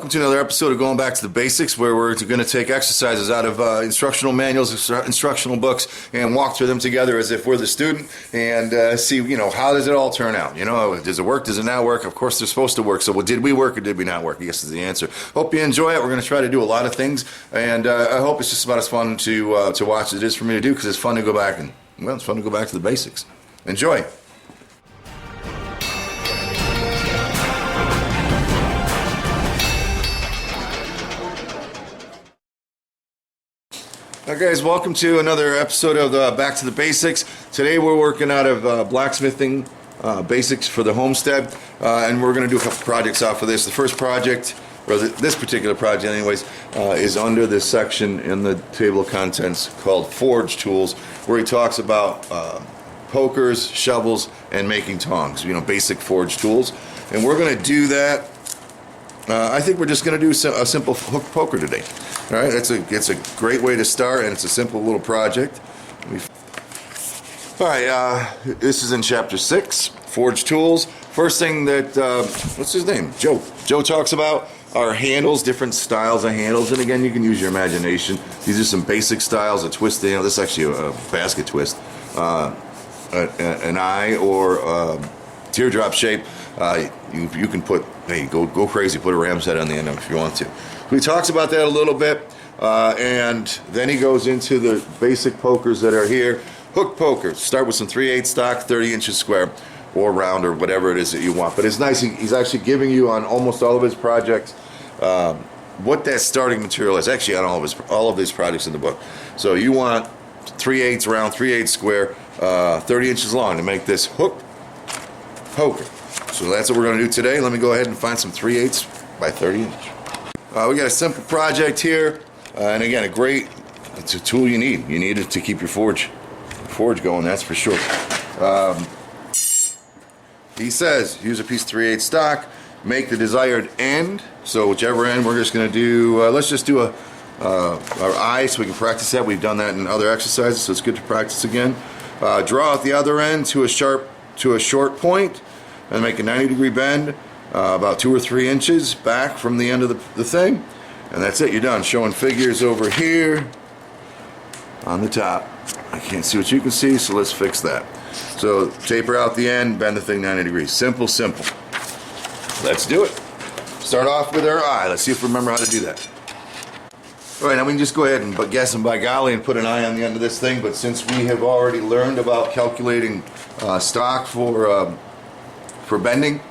welcome to another episode of Going Back to the Basics, where we're going to take exercises out of instructional manuals, instructional books, and walk through them together as if we're the student and see, how does it all turn out? Does it work? Does it not work? Of course, they're supposed to work. So, did we work or did we not work? I guess is the answer. Hope you enjoy it. We're going to try to do a lot of things, and I hope it's just about as fun to watch as it is for me to do, because it's fun to go back it's fun to go back to the basics. Enjoy. Hi guys, welcome to another episode of Back to the Basics. Today we're working out of Blacksmithing Basics for the Homestead, and we're going to do a couple projects off of this. The first project, or this particular project anyways, is under this section in the table of contents called Forge Tools, where he talks about pokers, shovels, and making tongs, basic forge tools. And we're going to do that. I think we're just going to do a simple hook poker today. All right, it's a great way to start, and it's a simple little project. All right, this is in Chapter 6, Forge Tools. First thing that, what's his name? Joe. Joe talks about are handles, different styles of handles, and again, you can use your imagination. These are some basic styles, a twist, this is actually a basket twist, an eye or teardrop shape. You can put, go crazy, put a ram's head on the end of it if you want to. He talks about that a little bit, and then he goes into the basic pokers that are here. Hook pokers. Start with some 3/8 stock, 30 inches square, or round, or whatever it is that you want. But it's nice, he's actually giving you on almost all of his projects what that starting material is. Actually, on all of these projects in the book. So you want 3/8 round, 3/8 square, 30 inches long to make this hook poker. So that's what we're going to do today. Let me go ahead and find some 3/8 by 30 inch. We got a simple project here, and again, it's a tool you need. You need it to keep your forge going, that's for sure. He says, use a piece of 3/8 stock, make the desired end. So whichever end, we're just going to do, let's just do our eye so we can practice that. We've done that in other exercises, so it's good to practice again. Draw out the other end to a short point, and make a 90-degree bend, about 2 or 3 inches back from the end of the thing, and that's it. You're done. Showing figures over here on the top. I can't see what you can see, so let's fix that. So taper out the end, bend the thing 90 degrees. Simple. Let's do it. Start off with our eye. Let's see if we remember how to do that. All right, now we can just go ahead and guess and by golly and put an eye on the end of this thing, but since we have already learned about calculating stock for bending,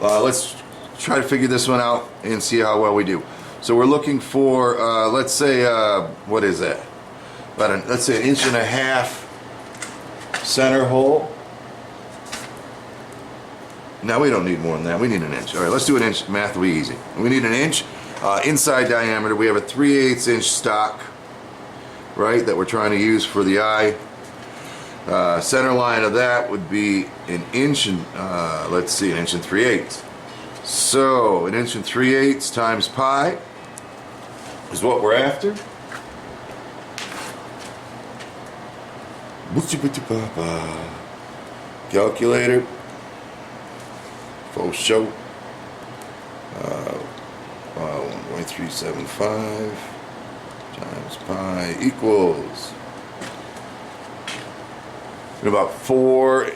let's try to figure this one out and see how well we do. So we're looking for, let's say, what is that? Let's say 1.5 inch center hole. Now we don't need more than that. We need 1 inch. All right, let's do 1 inch. Math will be easy. We need 1 inch inside diameter. We have a 3/8 inch stock, right, that we're trying to use for the eye. Center line of that would be 1 inch and let's see, 1 inch and 3/8. So 1 inch and 3/8 times pi is what we're after. Calculator. Faux show. 1.375 times pi equals about a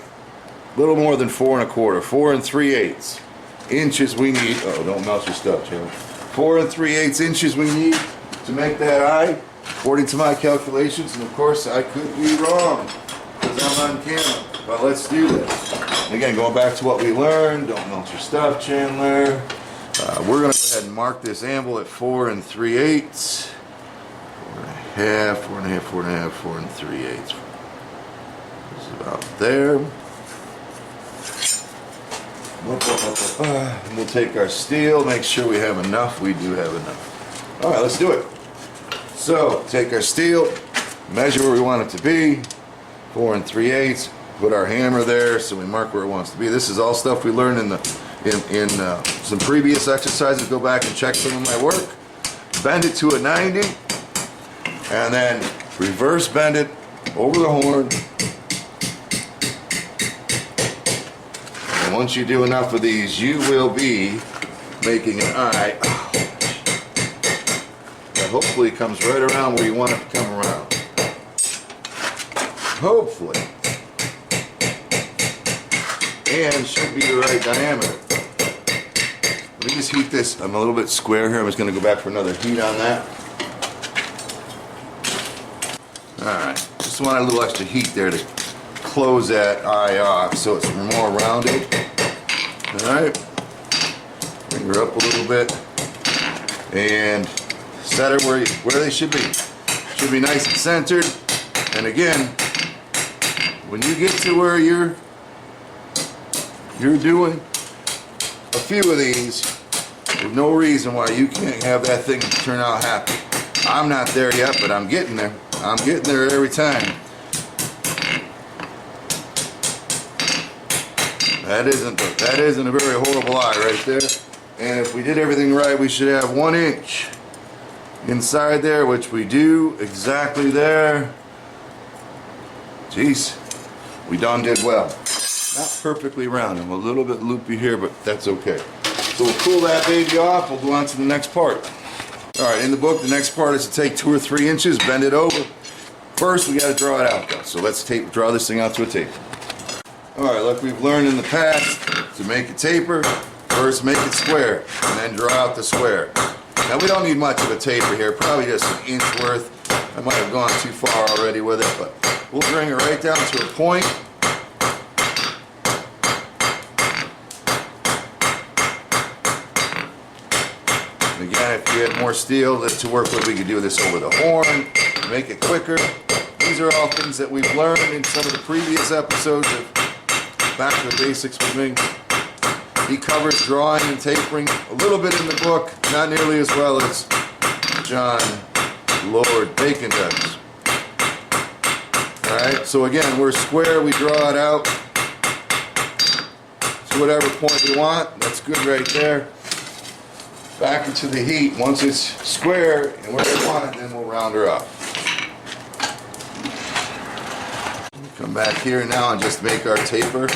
little more than 4 1/4, 4 3/8 inches we need. Oh, don't melt your stuff, Joe. 4 3/8 inches we need to make that eye, according to my calculations, and of course I could be wrong because I'm on camera. But let's do this. And again, going back to what we learned, don't melt your stuff, Chandler. We're going to go ahead and mark this anvil at 4 3/8, 4 1/2, 4 1/2, 4 3/8. About there. We'll take our steel, make sure we have enough. We do have enough. All right, let's do it. So take our steel, measure where we want it to be, 4 3/8. Put our hammer there so we mark where it wants to be. This is all stuff we learned in some previous exercises. Go back and check some of my work. Bend it to a 90, and then reverse bend it over the horn. And once you do enough of these, you will be making an eye hopefully it comes right around where you want it to come around. Hopefully. And should be the right diameter. Let me just heat this. I'm a little bit square here. I'm just going to go back for another heat on that. Alright, just want a little extra heat there to close that eye off so it's more rounded. Alright, bring her up a little bit and set her where they should be. Should be nice and centered. And again, when you get to where you're doing a few of these, there's no reason why you can't have that thing turn out happy. I'm not there yet, but I'm getting there. I'm getting there every time. That isn't a very horrible eye right there. And if we did everything right, we should have 1 inch inside there, which we do exactly there. Jeez, we done did well. Not perfectly round. I'm a little bit loopy here, but that's okay. So we'll cool that baby off. We'll go on to the next part. Alright, in the book, the next part is to take 2 or 3 inches, bend it over. First, we got to draw it out though. So let's draw this thing out to a taper. Alright, like we've learned in the past, to make a taper, first make it square, and then draw out the square. Now we don't need much of a taper here, probably just an inch worth. I might have gone too far already with it, but we'll bring it right down to a point. Again, if you had more steel to work with, we could do this over the horn, make it quicker. These are all things that we've learned in some of the previous episodes of Back to the Basics with me. He covers drawing and tapering a little bit in the book, not nearly as well as John Lord Bacon does. Alright, so again, we're square, we draw it out to whatever point we want. That's good right there. Back into the heat. Once it's square and where we want it, then we'll round her up. Come back here now and just make our taper.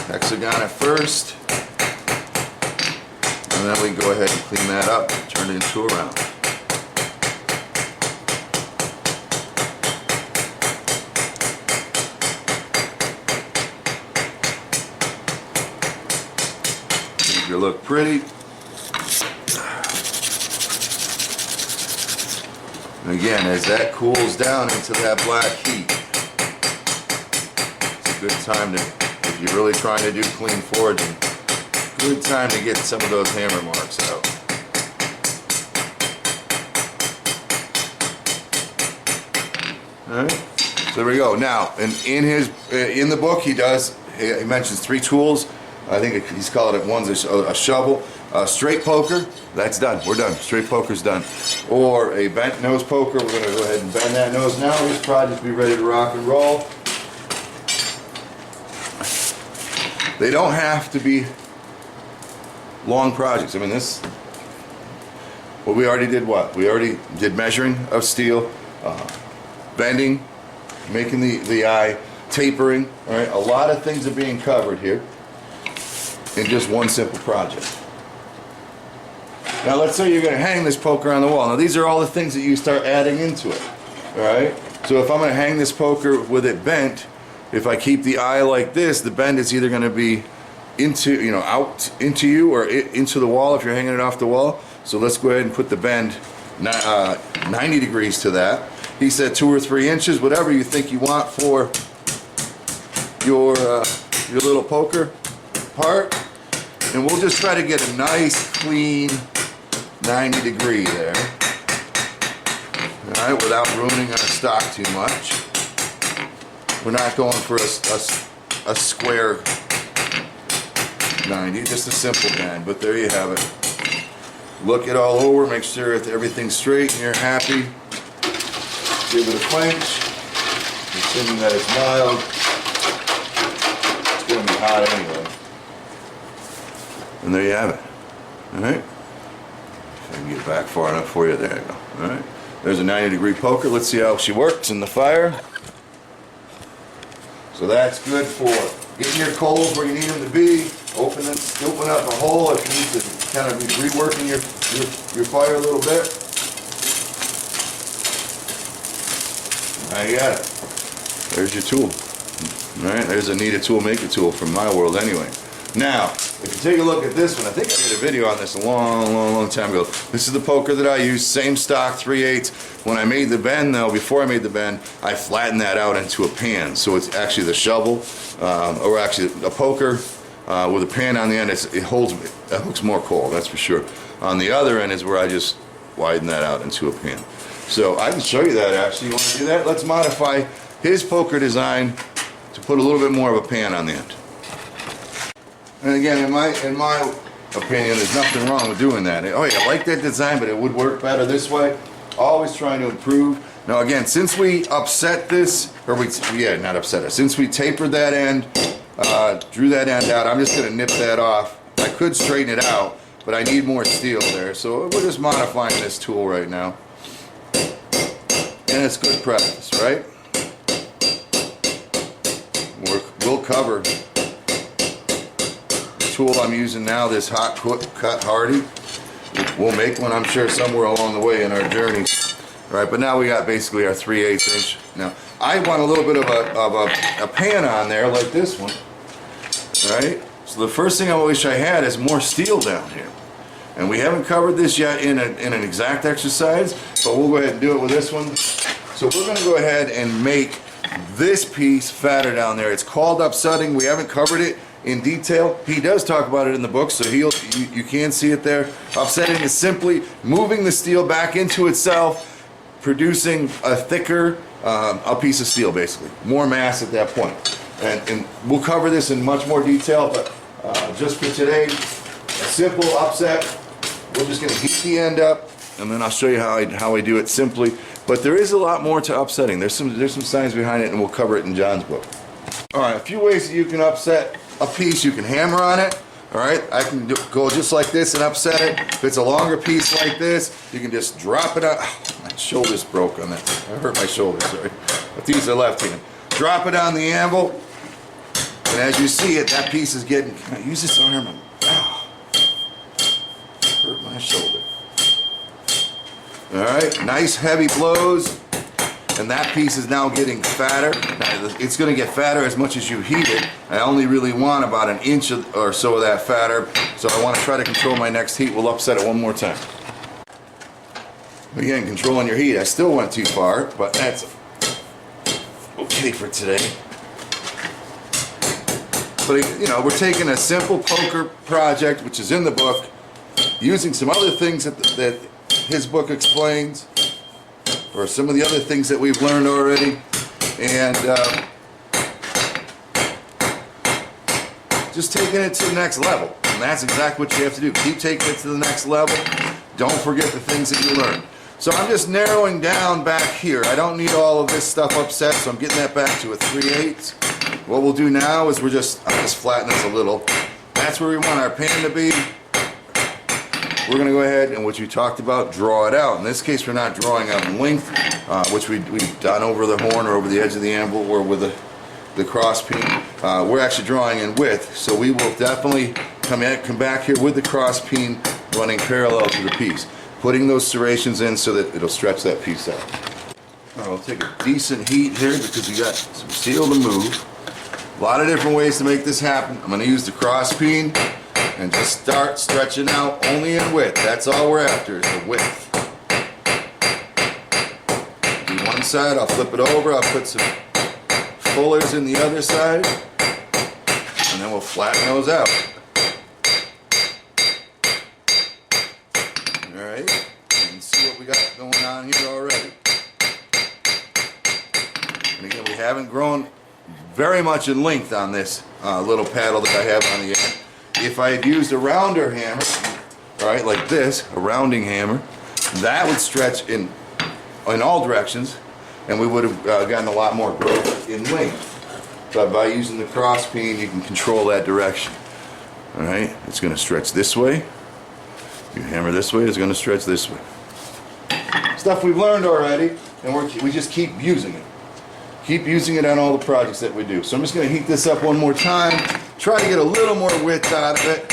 Hexagon at first. And then we can go ahead and clean that up, turn it into a round. Make her look pretty. Again, as that cools down into that black heat, it's a good time to, if you're really trying to do clean forging, good time to get some of those hammer marks out. Alright, so there we go. Now, in the book, he mentions 3 tools. I think he's called it, one's a shovel, a straight poker, that's done, we're done, straight poker's done. Or a bent nose poker, we're going to go ahead and bend that nose now. This project will be ready to rock and roll. They don't have to be long projects. I mean we already did what? We already did measuring of steel, bending, making the eye, tapering, all right? A lot of things are being covered here in just one simple project. Now let's say you're going to hang this poker on the wall. Now these are all the things that you start adding into it. Alright? So if I'm going to hang this poker with it bent, if I keep the eye like this, the bend is either going to be out into you or into the wall if you're hanging it off the wall. So let's go ahead and put the bend 90 degrees to that. He said 2 or 3 inches, whatever you think you want for your little poker part. And we'll just try to get a nice clean 90 degree there. Alright, without ruining our stock too much. We're not going for a square 90, just a simple bend, but there you have it. Look it all over, make sure that everything's straight and you're happy. Give it a quench, assuming that it's mild. It's going to be hot anyway. And there you have it. Alright? If I can get back far enough for you, there you go. Alright? There's a 90 degree poker. Let's see how she works in the fire. So that's good for getting your coals where you need them to be, open up a hole if you need to kind of be reworking your fire a little bit. Now you got it. There's your tool. All right, there's a needed tool, make a tool from my world anyway. Now, if you take a look at this one, I think I did a video on this a long time ago. This is the poker that I use, same stock, 3/8. When I made the bend though, before I made the bend, I flattened that out into a pan. So it's actually the shovel, or actually a poker with a pan on the end. It hooks more coal, that's for sure. On the other end is where I just widen that out into a pan. So I can show you that actually. You want to do that? Let's modify his poker design to put a little bit more of a pan on the end. And again, in my opinion, there's nothing wrong with doing that. Oh yeah, I like that design, but it would work better this way. Always trying to improve. Now again, since we upset this, or not upset it, since we tapered that end, drew that end out, I'm just gonna nip that off. I could straighten it out, but I need more steel there. So we're just modifying this tool right now. And it's good practice, right? We'll cover the tool I'm using now, this hot cut Hardy. We'll make one, I'm sure, somewhere along the way in our journey. All right, but now we got basically our 3/8 inch. Now, I want a little bit of a pan on there like this one, right? So the first thing I wish I had is more steel down here. And we haven't covered this yet in an exact exercise, but we'll go ahead and do it with this one. So we're gonna go ahead and make this piece fatter down there. It's called upsetting. We haven't covered it in detail. He does talk about it in the book, so you can see it there. Upsetting is simply moving the steel back into itself, producing a thicker a piece of steel, basically. More mass at that point. And we'll cover this in much more detail, but just for today, a simple upset. We're just going to heat the end up, and then I'll show you how I do it simply. But there is a lot more to upsetting. There's some science behind it, and we'll cover it in John's book. All right, a few ways that you can upset a piece. You can hammer on it. All right, I can go just like this and upset it. If it's a longer piece like this, you can just drop it out. Oh, my shoulder's broke on that. I hurt my shoulder, sorry. But these are left-handed. Drop it on the anvil, and as you see it, that piece is getting. Use this arm. Hurt my shoulder. All right, nice heavy blows, and that piece is now getting fatter. Now, it's going to get fatter as much as you heat it. I only really want about an inch or so of that fatter, so I want to try to control my next heat. We'll upset it one more time. Again, controlling your heat. I still went too far, but that's okay for today. But you know, we're taking a simple poker project, which is in the book, using some other things that his book explains, or some of the other things that we've learned already, and just taking it to the next level. And that's exactly what you have to do. Keep taking it to the next level. Don't forget the things that you learned. So I'm just narrowing down back here. I don't need all of this stuff upset, so I'm getting that back to a 3/8. What we'll do now is I'll just flatten this a little. That's where we want our pan to be. We're going to go ahead and, what you talked about, draw it out. In this case, we're not drawing out in length, which we've done over the horn or over the edge of the anvil or with the cross peen. We're actually drawing in width, so we will definitely come back here with the cross peen running parallel to the piece, putting those serrations in so that it'll stretch that piece out. I'll take a decent heat here because we got some steel to move. A lot of different ways to make this happen. I'm going to use the cross peen and just start stretching out only in width. That's all we're after, is the width. Do one side, I'll flip it over, I'll put some fullers in the other side, and then we'll flatten those out. Alright, you can see what we got going on here already. And again, we haven't grown very much in length on this little paddle that I have on the end. If I had used a rounder hammer, right, like this, a rounding hammer, that would stretch in all directions, and we would have gotten a lot more growth in length. But by using the cross peen, you can control that direction. All right, it's going to stretch this way. You hammer this way, it's going to stretch this way. Stuff we've learned already, and we just keep using it. Keep using it on all the projects that we do. So I'm just going to heat this up one more time. Try to get a little more width out of it.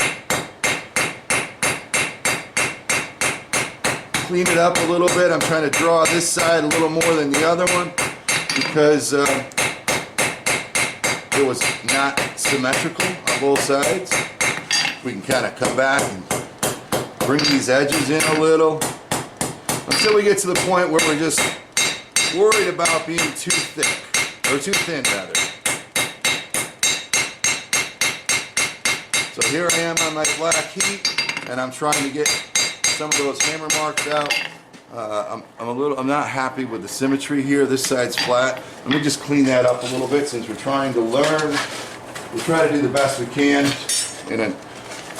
Clean it up a little bit. I'm trying to draw this side a little more than the other one. because it was not symmetrical on both sides. We can kind of come back and bring these edges in a little until we get to the point where we're just worried about being too thick, or too thin rather. So here I am on my black heat, and I'm trying to get some of those hammer marks out. I'm not happy with the symmetry here. This side's flat. Let me just clean that up a little bit since we're trying to learn. We try to do the best we can in a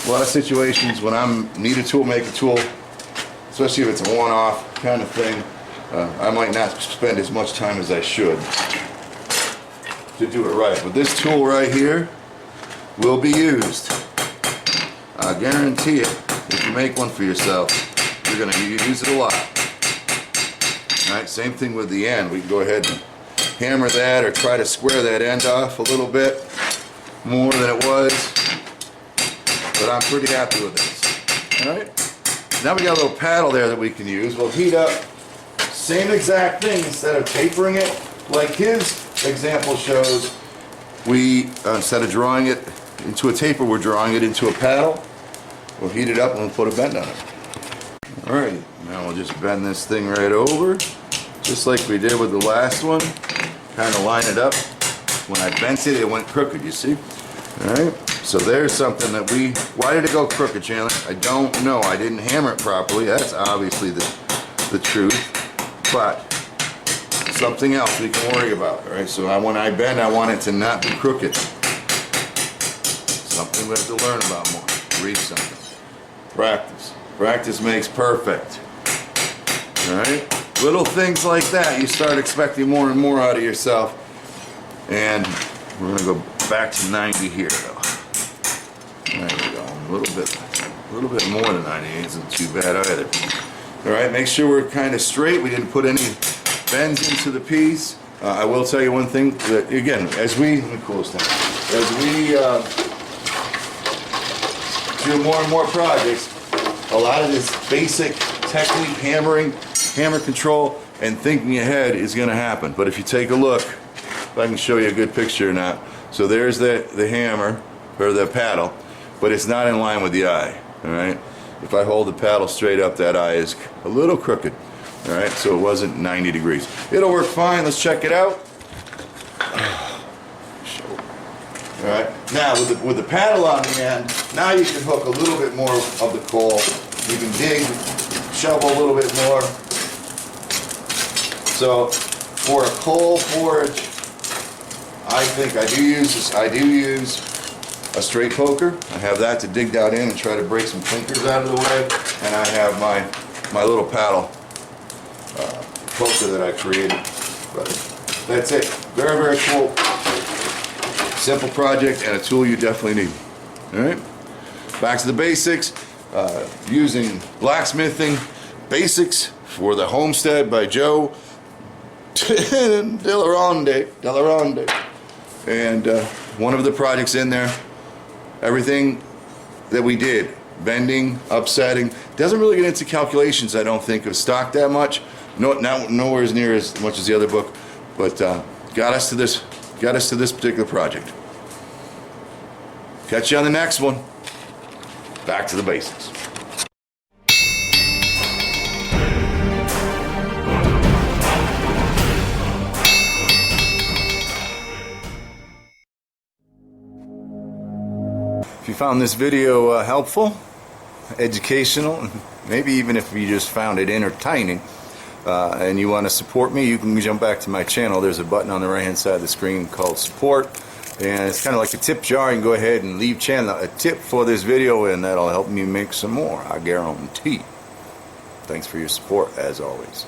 lot of situations when need a tool, make a tool, especially if it's a one-off kind of thing. I might not spend as much time as I should to do it right. But this tool right here will be used. I guarantee it. If you make one for yourself, you're going to use it a lot. Alright, same thing with the end. We can go ahead and hammer that or try to square that end off a little bit more than it was. But I'm pretty happy with this. Alright? Now we got a little paddle there that we can use. We'll heat up. Same exact thing. Instead of tapering it like his example shows, we, instead of drawing it into a taper, we're drawing it into a paddle. We'll heat it up and we'll put a bend on it. Alright, now we'll just bend this thing right over, just like we did with the last one. Kind of line it up. When I bent it, it went crooked, you see? Alright, so there's something that why did it go crooked, Chandler? I don't know. I didn't hammer it properly. That's obviously the truth. But something else we can worry about. Alright, so when I bend, I want it to not be crooked. Something we have to learn about more. Read something. Practice. Practice makes perfect. Alright? Little things like that, you start expecting more and more out of yourself. And we're going to go back to 90 here, though. There we go. A little bit more than 90 isn't too bad either. Alright, make sure we're kind of straight. We didn't put any bends into the piece. I will tell you one thing, that again, let me cool this down. As we do more and more projects, a lot of this basic technique, hammering, hammer control, and thinking ahead is going to happen. But if you take a look, if I can show you a good picture or not, so there's the hammer, or the paddle, but it's not in line with the eye, alright? If I hold the paddle straight up, that eye is a little crooked, alright? So it wasn't 90 degrees. It'll work fine. Let's check it out. Alright, now with the paddle on the end, now you can hook a little bit more of the coal. You can dig, shovel a little bit more. So for a coal forge, I think I do use a straight poker. I have that to dig down in and try to break some clinkers out of the way. And I have my little paddle poker that I created. But that's it. Very, very cool. Simple project and a tool you definitely need. Alright, back to the basics. Using Blacksmithing Basics for the Homestead by Joe Delaronde. And one of the projects in there, everything that we did, bending, upsetting, doesn't really get into calculations, I don't think, of stock that much. Nowhere as near as much as the other book, but got us to this particular project. Catch you on the next one. Back to the basics. If you found this video helpful, educational, maybe even if you just found it entertaining, and you want to support me, you can jump back to my channel. There's a button on the right hand side of the screen called support, and it's kind of like a tip jar. You can go ahead and leave Chandler a tip for this video, and that'll help me make some more, I guarantee. Thanks for your support as always.